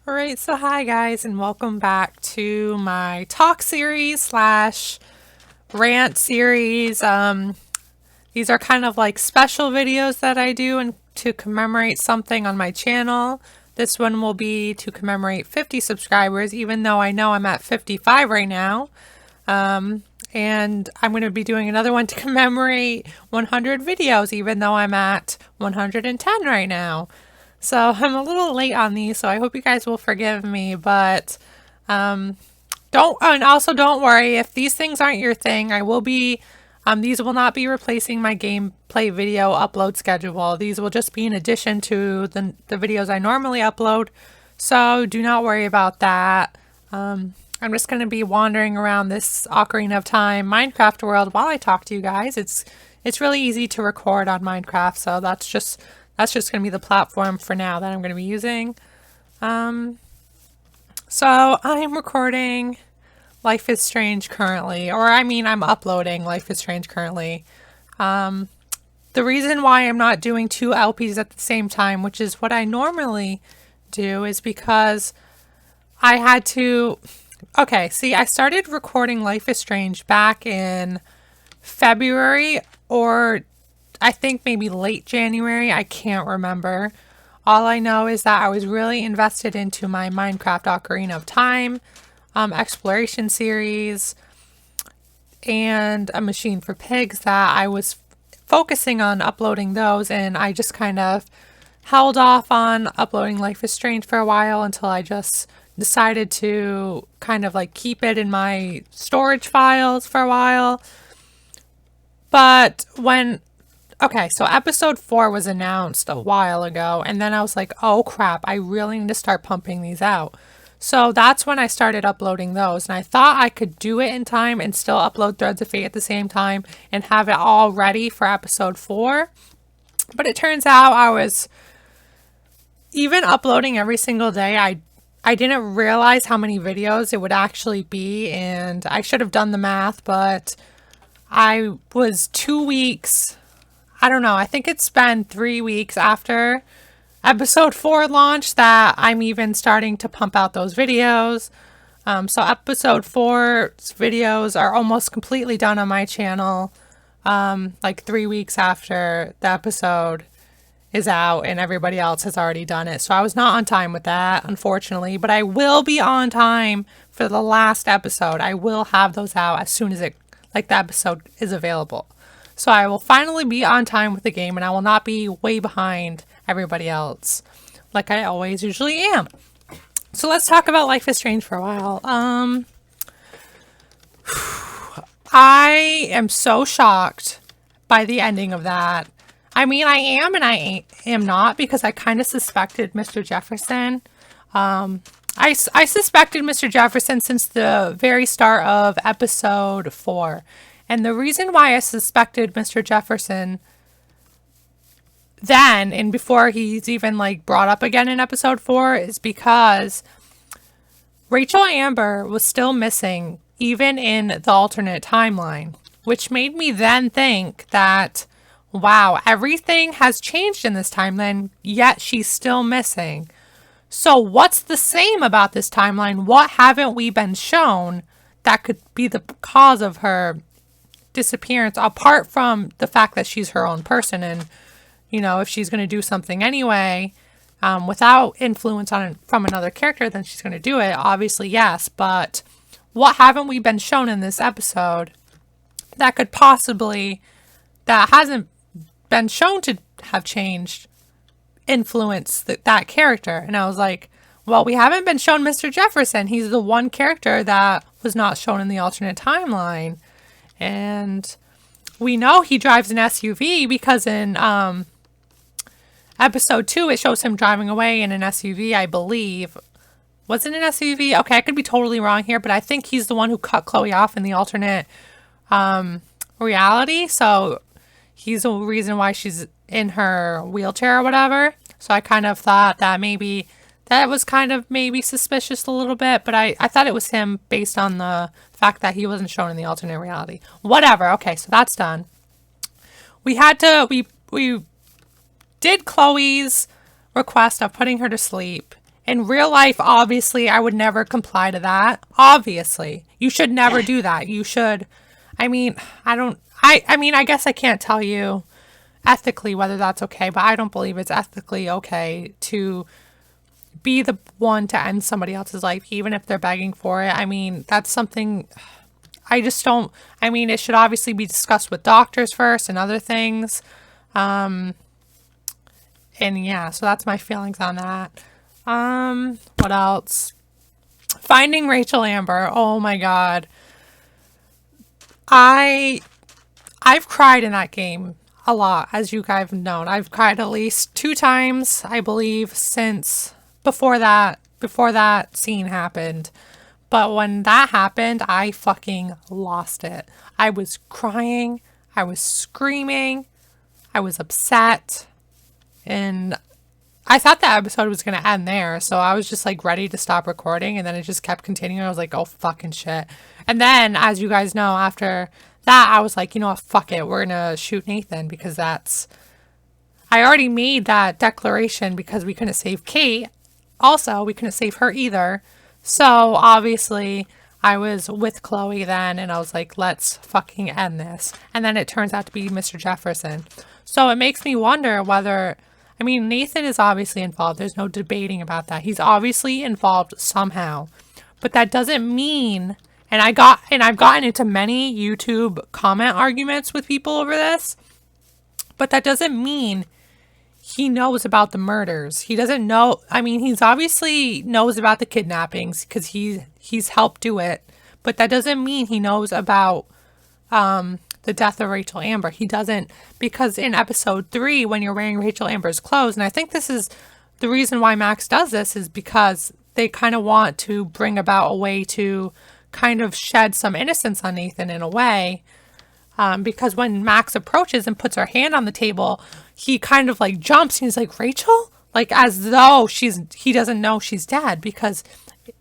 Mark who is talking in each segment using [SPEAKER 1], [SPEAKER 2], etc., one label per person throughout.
[SPEAKER 1] Alright, so hi guys, and welcome back to my talk series slash rant series. These are kind of like special videos that I do and to commemorate something on my channel. This one will be to commemorate 50 subscribers, even though I know I'm at 55 right now. And I'm going to be doing another one to commemorate 100 videos, even though I'm at 110 right now. So I'm a little late on these, so I hope you guys will forgive me, but don't worry if these things aren't your thing. These will not be replacing my gameplay video upload schedule. These will just be in addition to the videos I normally upload. So do not worry about that. I'm just going to be wandering around this Ocarina of Time Minecraft world while I talk to you guys. It's really easy to record on Minecraft, so that's just going to be the platform for now that I'm going to be using. So I'm recording Life is Strange currently, I'm uploading Life is Strange currently. The reason why I'm not doing two LPs at the same time, which is what I normally do, is because I had to... Okay, see, I started recording Life is Strange back in February, or I think maybe late January. I can't remember. All I know is that I was really invested into my Minecraft Ocarina of Time exploration series and A Machine for Pigs, that I was focusing on uploading those, and I just kind of held off on uploading Life is Strange for a while until I just decided to kind of like keep it in my storage files for a while. But so episode 4 was announced a while ago, and then I was like, oh crap, I really need to start pumping these out. So that's when I started uploading those, and I thought I could do it in time and still upload Threads of Fate at the same time and have it all ready for episode 4. But it turns out I was even uploading every single day. I didn't realize how many videos it would actually be, and I should have done the math, but I was 2 weeks... I don't know, I think it's been 3 weeks after episode 4 launched that I'm even starting to pump out those videos. So episode 4's videos are almost completely done on my channel, like 3 weeks after the episode is out and everybody else has already done it. So I was not on time with that, unfortunately, but I will be on time for the last episode. I will have those out as soon as the episode is available. So I will finally be on time with the game, and I will not be way behind everybody else, like I always usually am. So let's talk about Life is Strange for a while. I am so shocked by the ending of that. I mean, I am and I am not, because I kind of suspected Mr. Jefferson. I suspected Mr. Jefferson since the very start of episode 4. And the reason why I suspected Mr. Jefferson then, and before he's even brought up again in episode 4, is because Rachel Amber was still missing even in the alternate timeline, which made me then think that, wow, everything has changed in this timeline, yet she's still missing. So what's the same about this timeline? What haven't we been shown that could be the cause of her disappearance, apart from the fact that she's her own person, and if she's going to do something anyway without influence from another character, then she's going to do it, obviously, yes. But what haven't we been shown in this episode that hasn't been shown to have changed, influence that character? And I was like, well, we haven't been shown Mr. Jefferson. He's the one character that was not shown in the alternate timeline. And we know he drives an SUV because in episode 2, it shows him driving away in an SUV, I believe. Was it an SUV? Okay, I could be totally wrong here, but I think he's the one who cut Chloe off in the alternate reality. So he's the reason why she's in her wheelchair or whatever. So I kind of thought that maybe that was kind of maybe suspicious a little bit, but I thought it was him based on the fact that he wasn't shown in the alternate reality. Whatever. Okay, so that's done. We did Chloe's request of putting her to sleep, In real life, obviously, I would never comply to that. Obviously, you should never do that. You should, I mean, I mean, I guess I can't tell you ethically whether that's okay, but I don't believe it's ethically okay to be the one to end somebody else's life, even if they're begging for it. I mean, that's something I just don't, I mean, it should obviously be discussed with doctors first and other things. And yeah, so that's my feelings on that. What else? Finding Rachel Amber. Oh my God. I've cried in that game a lot, as you guys have known. I've cried at least 2 times, I believe, since before that scene happened. But when that happened, I fucking lost it. I was crying, I was screaming, I was upset, and I thought the episode was going to end there, so I was just like ready to stop recording, and then it just kept continuing. I was like, oh fucking shit. And then, as you guys know, after that, I was like, you know what, fuck it, we're going to shoot Nathan, because that's, I already made that declaration because we couldn't save Kate. Also, we couldn't save her either. So, obviously, I was with Chloe then, and I was like, let's fucking end this. And then it turns out to be Mr. Jefferson. So, it makes me wonder whether, I mean, Nathan is obviously involved. There's no debating about that. He's obviously involved somehow. But that doesn't mean, and I've gotten into many YouTube comment arguments with people over this, but that doesn't mean he knows about the murders. He doesn't know. I mean, he's obviously knows about the kidnappings because he's helped do it, but that doesn't mean he knows about the death of Rachel Amber. He doesn't, because in episode 3, when you're wearing Rachel Amber's clothes, and I think this is the reason why Max does this, is because they kind of want to bring about a way to kind of shed some innocence on Nathan in a way. Because when Max approaches and puts her hand on the table, he kind of like jumps and he's like, Rachel? Like as though he doesn't know she's dead, because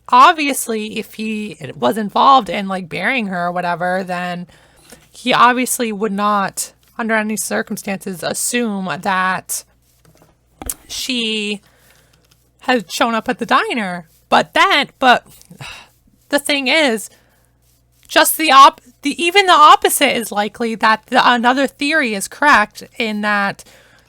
[SPEAKER 1] obviously if he was involved in like burying her or whatever, then he obviously would not, under any circumstances, assume that she had shown up at the diner. But the thing is, just even the opposite is likely, that another theory is correct, in that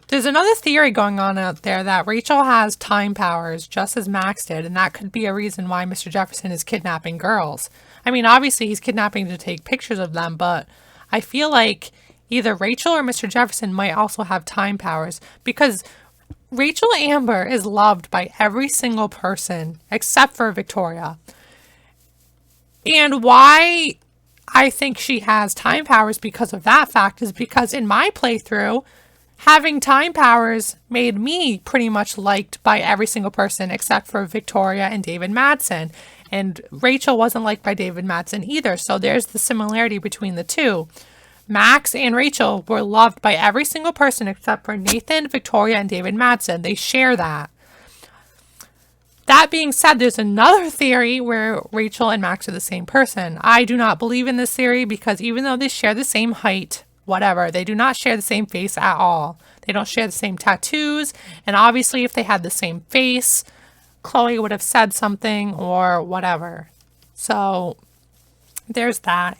[SPEAKER 1] there's another theory going on out there that Rachel has time powers just as Max did, and that could be a reason why Mr. Jefferson is kidnapping girls. I mean, obviously he's kidnapping to take pictures of them, but I feel like either Rachel or Mr. Jefferson might also have time powers, because Rachel Amber is loved by every single person except for Victoria. And why I think she has time powers because of that fact is because in my playthrough, having time powers made me pretty much liked by every single person except for Victoria and David Madsen. And Rachel wasn't liked by David Madsen either. So there's the similarity between the two. Max and Rachel were loved by every single person except for Nathan, Victoria, and David Madsen. They share that. That being said, there's another theory where Rachel and Max are the same person. I do not believe in this theory because even though they share the same height, whatever, they do not share the same face at all. They don't share the same tattoos. And obviously, if they had the same face, Chloe would have said something or whatever. So there's that.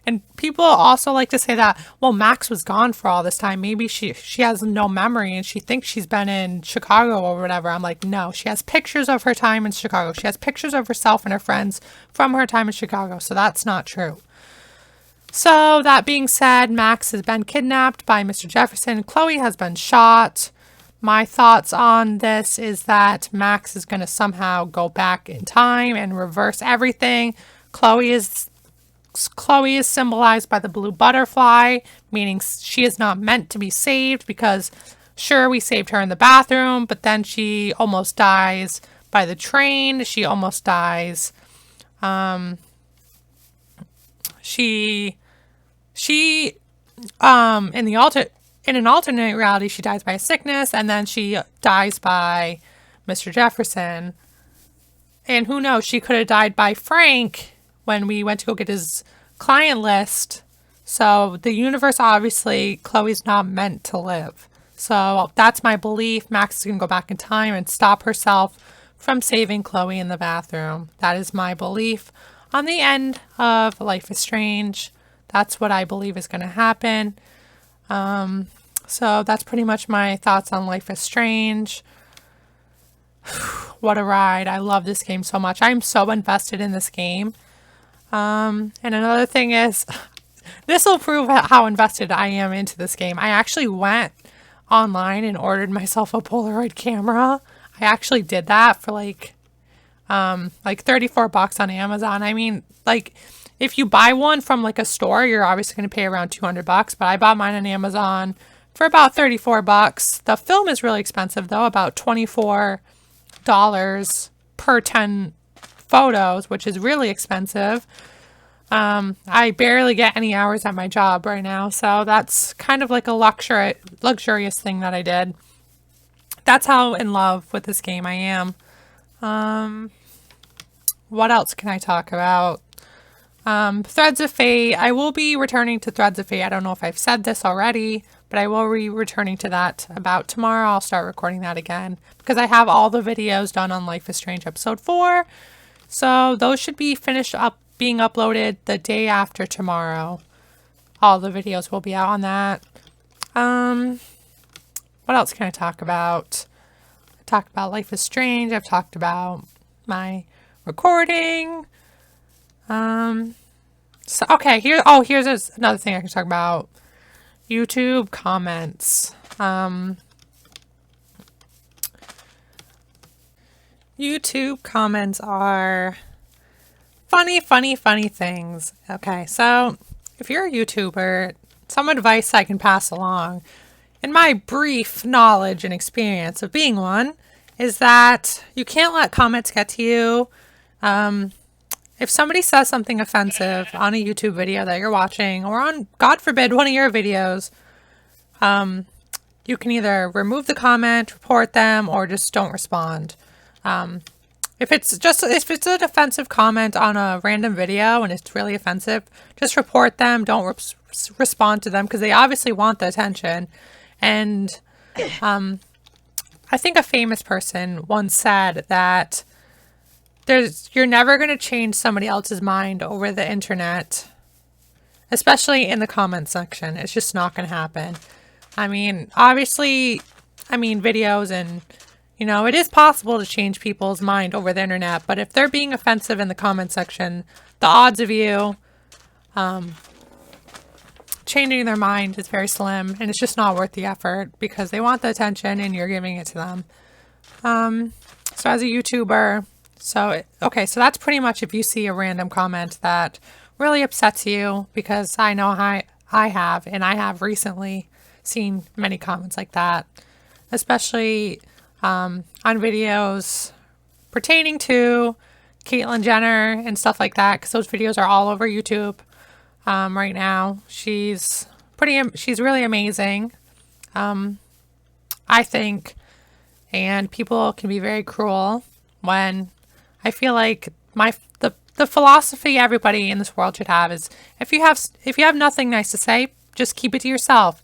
[SPEAKER 1] And people also like to say that, well, Max was gone for all this time. Maybe she has no memory and she thinks she's been in Chicago or whatever. I'm like, no, she has pictures of her time in Chicago. She has pictures of herself and her friends from her time in Chicago. So that's not true. So that being said, Max has been kidnapped by Mr. Jefferson. Chloe has been shot. My thoughts on this is that Max is going to somehow go back in time and reverse everything. Chloe is symbolized by the blue butterfly, meaning she is not meant to be saved because, sure, we saved her in the bathroom, but then she almost dies by the train. She almost dies. In an alternate reality, she dies by a sickness, and then she dies by Mr. Jefferson. And who knows, she could have died by Frank when we went to go get his client list. So the universe, obviously, Chloe's not meant to live. So that's my belief. Max is going to go back in time and stop herself from saving Chloe in the bathroom. That is my belief on the end of Life is Strange. That's what I believe is going to happen. So that's pretty much my thoughts on Life is Strange. What a ride. I love this game so much. I'm so invested in this game. And another thing is, this will prove how invested I am into this game. I actually went online and ordered myself a Polaroid camera. I actually did that for like $34 on Amazon. I mean, like, if you buy one from like a store, you're obviously going to pay around $200, but I bought mine on Amazon for about $34. The film is really expensive though, about $24 per 10 photos, which is really expensive. I barely get any hours at my job right now, so that's kind of like a luxurious thing that I did. That's how in love with this game I am. What else can I talk about? Threads of Fate. I will be returning to Threads of Fate. I don't know if I've said this already, but I will be returning to that about tomorrow. I'll start recording that again because I have all the videos done on Life is Strange episode 4. So those should be finished up being uploaded the day after tomorrow. All the videos will be out on that. What else can I talk about? I talked about Life is Strange. I've talked about my recording. So okay, here's another thing I can talk about. YouTube comments. YouTube comments are funny things. Okay, so if you're a YouTuber, some advice I can pass along, in my brief knowledge and experience of being one, is that you can't let comments get to you. If somebody says something offensive on a YouTube video that you're watching, or on, God forbid, one of your videos, you can either remove the comment, report them, or just don't respond. If it's an offensive comment on a random video and it's really offensive, just report them. Don't respond to them because they obviously want the attention. And I think a famous person once said that you're never going to change somebody else's mind over the internet, especially in the comment section. It's just not going to happen. I mean, obviously, videos and, it is possible to change people's mind over the internet, but if they're being offensive in the comment section, the odds of you changing their mind is very slim, and it's just not worth the effort because they want the attention and you're giving it to them. So as a YouTuber, so that's pretty much if you see a random comment that really upsets you, because I know I have recently seen many comments like that, especially on videos pertaining to Caitlyn Jenner and stuff like that, because those videos are all over YouTube right now. She's really amazing, I think, and people can be very cruel when I feel like the philosophy everybody in this world should have is if you have nothing nice to say, just keep it to yourself.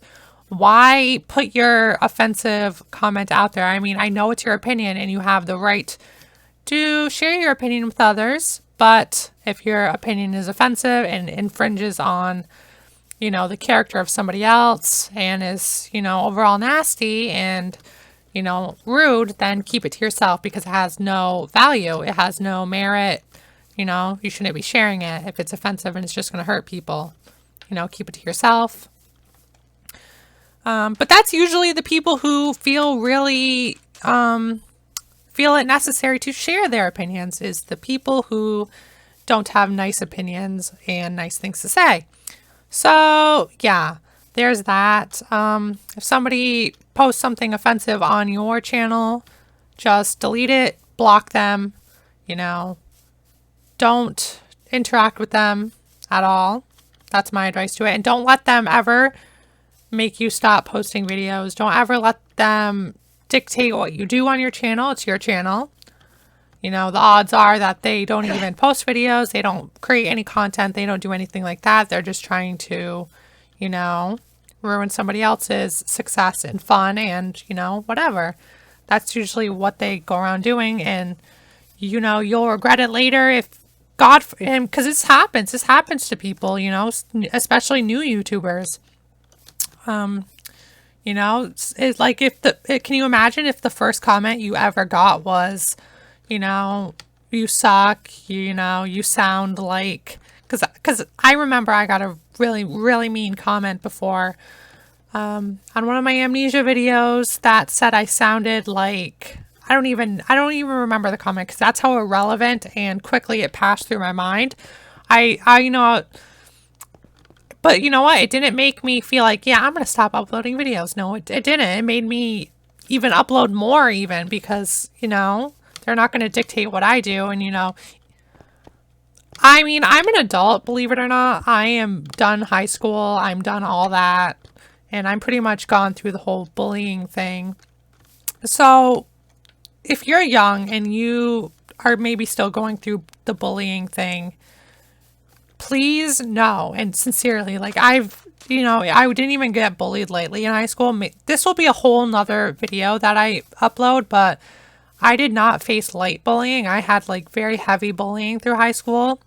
[SPEAKER 1] Why put your offensive comment out there? I mean, I know it's your opinion and you have the right to share your opinion with others, but if your opinion is offensive and infringes on, the character of somebody else and is, overall nasty and, rude, then keep it to yourself because it has no value. It has no merit. You shouldn't be sharing it if it's offensive and it's just going to hurt people. Keep it to yourself. But that's usually the people who feel really feel it necessary to share their opinions, is the people who don't have nice opinions and nice things to say. So yeah, there's that. If somebody posts something offensive on your channel, just delete it, block them, don't interact with them at all. That's my advice to it. And don't let them ever make you stop posting videos. Don't ever let them dictate what you do on your channel. It's your channel. The odds are that they don't even post videos. They don't create any content. They don't do anything like that. They're just trying to, ruin somebody else's success and fun and, whatever. That's usually what they go around doing, and you know, you'll regret it later if God, and because this happens to people, you know, especially new YouTubers. You know, it's like if can you imagine if the first comment you ever got was, you know, you suck, you know, you sound like, because I remember I got a really, really mean comment before on one of my amnesia videos that said I sounded like, I don't even remember the comment because that's how irrelevant and quickly it passed through my mind. You know, but you know what? It didn't make me feel like, yeah, I'm going to stop uploading videos. No, it didn't. It made me even upload more even because, you know, they're not going to dictate what I do. And, you know, I mean, I'm an adult, believe it or not. I am done high school. I'm done all that. And I'm pretty much gone through the whole bullying thing. So if you're young and you are maybe still going through the bullying thing, please know, and sincerely, like you know, I didn't even get bullied lately in high school. This will be a whole nother video that I upload, but I did not face light bullying. I had like very heavy bullying through high school.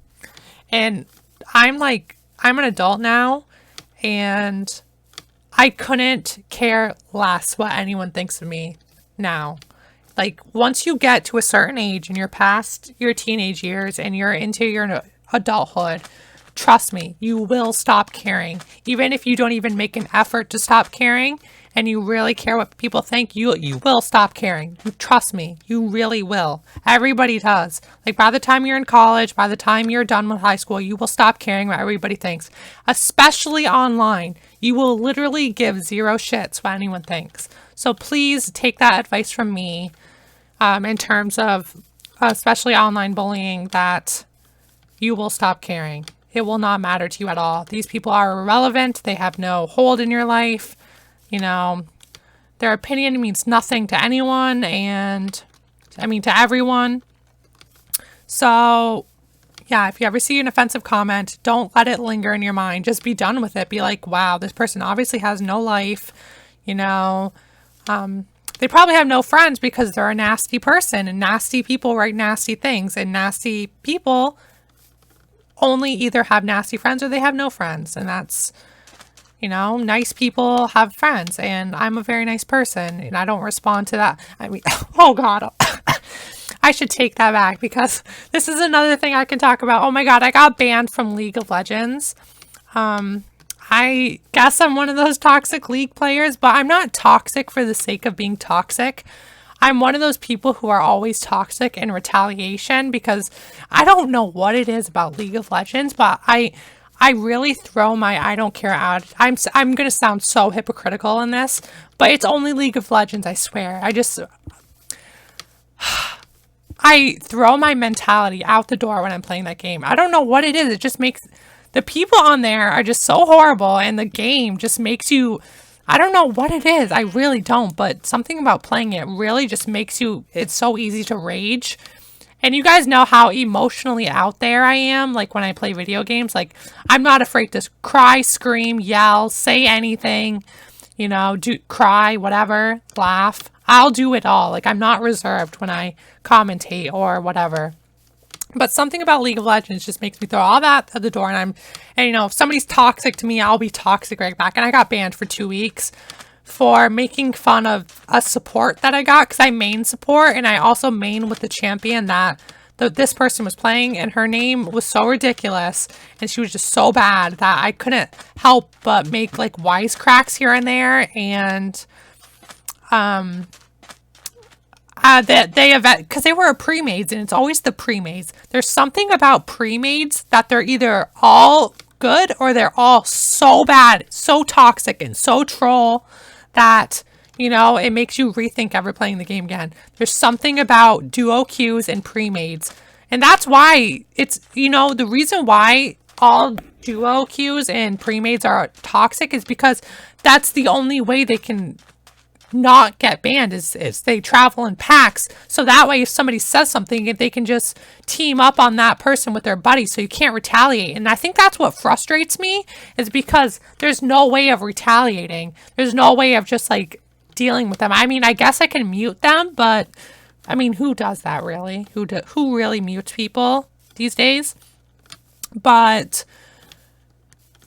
[SPEAKER 1] And I'm an adult now, and I couldn't care less what anyone thinks of me now. Like, once you get to a certain age and you're past your teenage years and you're into your adulthood, trust me, you will stop caring. Even if you don't even make an effort to stop caring and you really care what people think, you will stop caring. Trust me, you really will. Everybody does. Like, by the time you're in college, by the time you're done with high school, you will stop caring what everybody thinks. Especially online. You will literally give zero shits what anyone thinks. So please take that advice from me in terms of especially online bullying, that you will stop caring. It will not matter to you at all. These people are irrelevant. They have no hold in your life. You know, their opinion means nothing to anyone, and I mean to everyone. So yeah, if you ever see an offensive comment, don't let it linger in your mind. Just be done with it. Be like, wow, this person obviously has no life. You know, they probably have no friends because they're a nasty person, and nasty people write nasty things, and nasty people only either have nasty friends or they have no friends. And that's, you know, nice people have friends, and I'm a very nice person, and I don't respond to that. I mean, oh God, I should take that back because this is another thing I can talk about. Oh my God, I got banned from League of Legends. I guess I'm one of those toxic League players, but I'm not toxic for the sake of being toxic. I'm one of those people who are always toxic in retaliation because I don't know what it is about League of Legends, but I really throw my I don't care out. I'm going to sound so hypocritical in this, but it's only League of Legends, I swear. I throw my mentality out the door when I'm playing that game. I don't know what it is. It just makes the people on there are just so horrible, and the game just makes you, I don't know what it is. I really don't, but something about playing it really just makes you, it's so easy to rage. And you guys know how emotionally out there I am, like when I play video games. Like, I'm not afraid to cry, scream, yell, say anything, you know, cry, whatever, laugh. I'll do it all. Like, I'm not reserved when I commentate or whatever. But something about League of Legends just makes me throw all that at the door. And you know, if somebody's toxic to me, I'll be toxic right back. And I got banned for 2 weeks for making fun of a support that I got, because I main support, and I also main with the champion that this person was playing, and her name was so ridiculous and she was just so bad that I couldn't help but make like wisecracks here and there. And because they were a pre-mades, and it's always the pre-mades. There's something about pre-mades that they're either all good or they're all so bad, so toxic, and so troll that, you know, it makes you rethink ever playing the game again. There's something about duo queues and pre-mades, and that's why it's, you know, the reason why all duo queues and pre-mades are toxic is because that's the only way they can not get banned is they travel in packs. So that way, if somebody says something, they can just team up on that person with their buddy, so you can't retaliate. And I think that's what frustrates me, is because there's no way of retaliating. There's no way of just like dealing with them. I mean, I guess I can mute them, but I mean, who does that really? Who really mutes people these days? But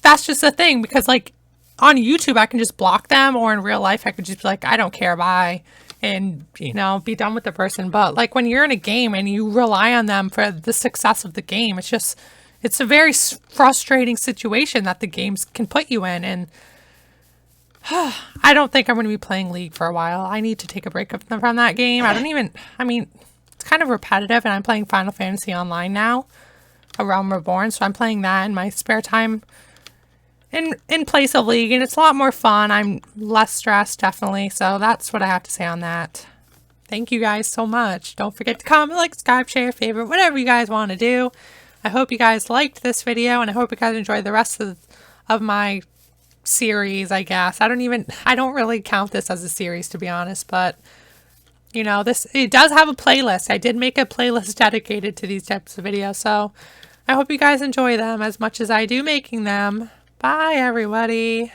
[SPEAKER 1] that's just the thing, because like on YouTube, I can just block them, or in real life, I could just be like, I don't care, bye, and, you know, be done with the person. But like when you're in a game and you rely on them for the success of the game, it's a very frustrating situation that the games can put you in. And I don't think I'm going to be playing League for a while. I need to take a break from that game. I mean, it's kind of repetitive, and I'm playing Final Fantasy Online now, A Realm Reborn, so I'm playing that in my spare time in place of League, and it's a lot more fun. I'm less stressed, definitely, so that's what I have to say on that. Thank you guys so much. Don't forget to comment, like, subscribe, share, favorite, whatever you guys want to do. I hope you guys liked this video, and I hope you guys enjoyed the rest of my series, I guess. I don't really count this as a series, to be honest, but you know, it does have a playlist. I did make a playlist dedicated to these types of videos, so I hope you guys enjoy them as much as I do making them. Bye, everybody.